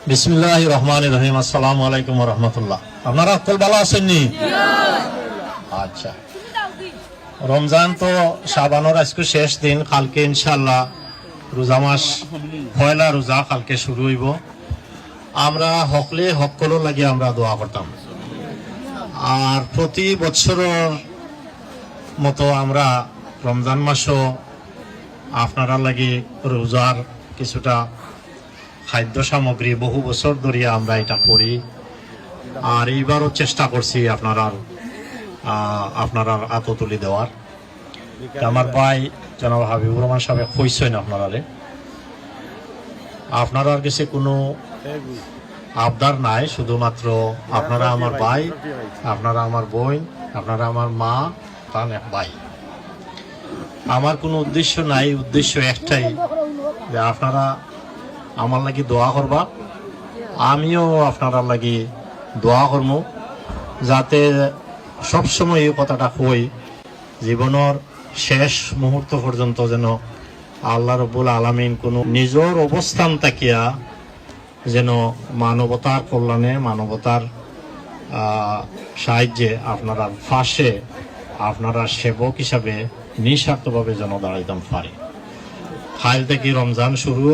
বিসমিল্লাহির রহমানির রহিম। আসসালামু আলাইকুম ওয়া রাহমাতুল্লাহ। আপনারা সকল ভালো আছেন নি? আচ্ছা, রমজান তো শাবানের আজকে শেষ দিন, কালকে ইনশাআল্লাহ রোজা মাস পয়লা রোজা কালকে শুরু হইব। আমরা সকলের লাগি আমরা দোয়া করতাম, আর প্রতি বছরের মতো আমরা রমজান মাসও আপনারা লাগি রোজার কিছুটা খাদ্য সামগ্রী বহু বছর ধরিয়া আমরা এটা করি, আর এইবারও চেষ্টা করছি আপনারা আত তুলি দেওয়ার। আমার ভাই জনাব হাবিবুর রহমান সাহেব কইছেন আপনারা কাছে কোনো আবদার নাই, শুধুমাত্র আপনারা আমার ভাই, আপনারা আমার বোন, আপনারা আমার মা, তার এক ভাই। আমার কোনো উদ্দেশ্য নাই, উদ্দেশ্য একটাই যে আপনারা আমার লাগি দোয়া করবা, আমিও আপনারা লাগি দোয়া করব, যাতে সবসময় এই কথাটা কই জীবনের শেষ মুহূর্ত পর্যন্ত যেন আল্লাহ রব্বুল আলামিন কোনো নিজের অবস্থান তাকিয়া যেন মানবতার কল্যাণে, মানবতার সাহায্যে আপনারা ফাঁসে আপনারা সেবক হিসাবে নিঃস্বার্থভাবে যেন দাঁড়াইতাম পারে। কাল থেকে রমজান শুরু,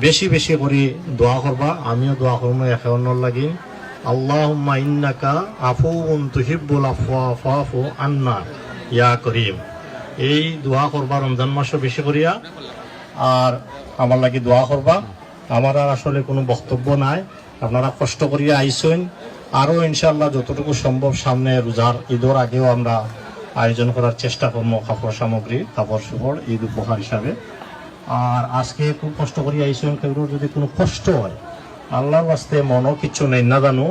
বেশি বেশি করে দোয়া করবা, আমিও দোয়া করবো এখন লাগি। আল্লাহুম্মা ইন্নাকা আফুউন তুহিব্বুল আফওয়া ফাফু আন্না ইয়া করিম। এই দোয়া করবা রমজান মাসও বেশি করিয়া, আর আমার লাগি দোয়া করবা। আমার আর আসলে কোনো বক্তব্য নাই, আপনারা কষ্ট করিয়া আইসেন, আরও ইনশাআল্লাহ যতটুকু সম্ভব সামনে রোজার ঈদের আগেও আমরা আয়োজন করার চেষ্টা করবো, কাপড় সামগ্রী, কাপড় চোপড় ঈদ উপহার হিসাবে। আর আজকে খুব কষ্ট করি আইসেন, কেউ যদি কোনো কষ্ট হয় আল্লাহর বাস্তে মনও কিচ্ছু নেই না জানো,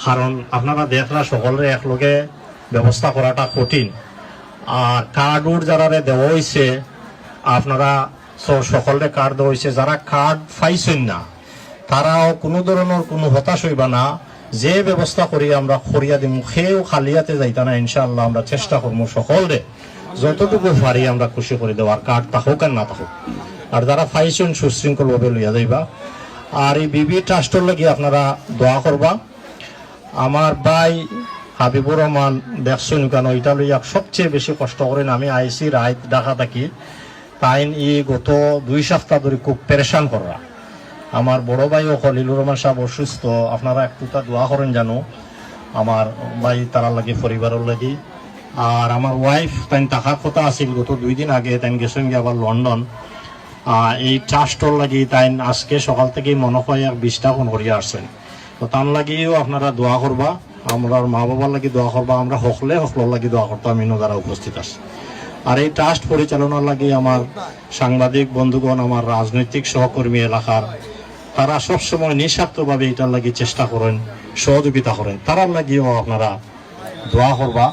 কারণ আপনারা দেখলা সকলের একলগে ব্যবস্থা করাটা কঠিন। আর কার্ডও যারা দেওয়া হয়েছে, আপনারা সকলে কার্ড দেওয়া হয়েছে, যারা কার্ড পাইছেন না তারাও কোনো ধরনের কোনো হতাশ হইবা না। যে ব্যবস্থা করি আমরা করিয়া দিম, সেও খালিয়াতে যাইতা না ইনশাআল্লাহ। আমরা চেষ্টা করবো সকলে যতটুকু পারি আমরা খুশি করে দেওয়ার, কার্ড থাকুক আর না থাকুক। আর যারা পাইছেন সুশৃঙ্খল ভাবে লইয়া যাইবা। আর এই বিবি ট্রাস্টর লাগি আপনারা দোয়া করবা। আমার ভাই হাবিবুর রহমান দেখছেন কেন এটা লইয়া সবচেয়ে বেশি কষ্ট করেন। আমি আইসি রাত ঢাকা থাকি, তাই গত 2 সপ্তাহ ধরে খুব পেরেশান করা। আমার বড় ভাইও খলিলুর রহমান সাহেব অসুস্থ, আপনারা একটু তা দোয়া করেন জানো আমার ভাই তারা লাগি, পরিবারের লাগি। আর আমার ওয়াইফ তাই টাকার কথা আছিল গত 2 দিন আগে, তাই গেছেন গিয়ে আবার লন্ডন। এই ট্রাস্টর লাগি তাই আজকে সকাল থেকেই মনে হয় 20টা ফোন করিয়া আসছেন। তো তার লাগিও আপনারা দোয়া করবা, আমরা মা বাবার লাগি দোয়া করবা, আমরা সকলের লাগি দোয়া করতাম ইনো যারা উপস্থিত আছে। আর এই ট্রাস্ট পরিচালনার লাগি আমার সাংবাদিক বন্ধুগণ, আমার রাজনৈতিক সহকর্মী এলাকার, তারা সবসময় নিঃস্বার্থভাবে এটার লাগি চেষ্টা করেন, সহযোগিতা করেন, তারার লাগিও আপনারা দোয়া করবা।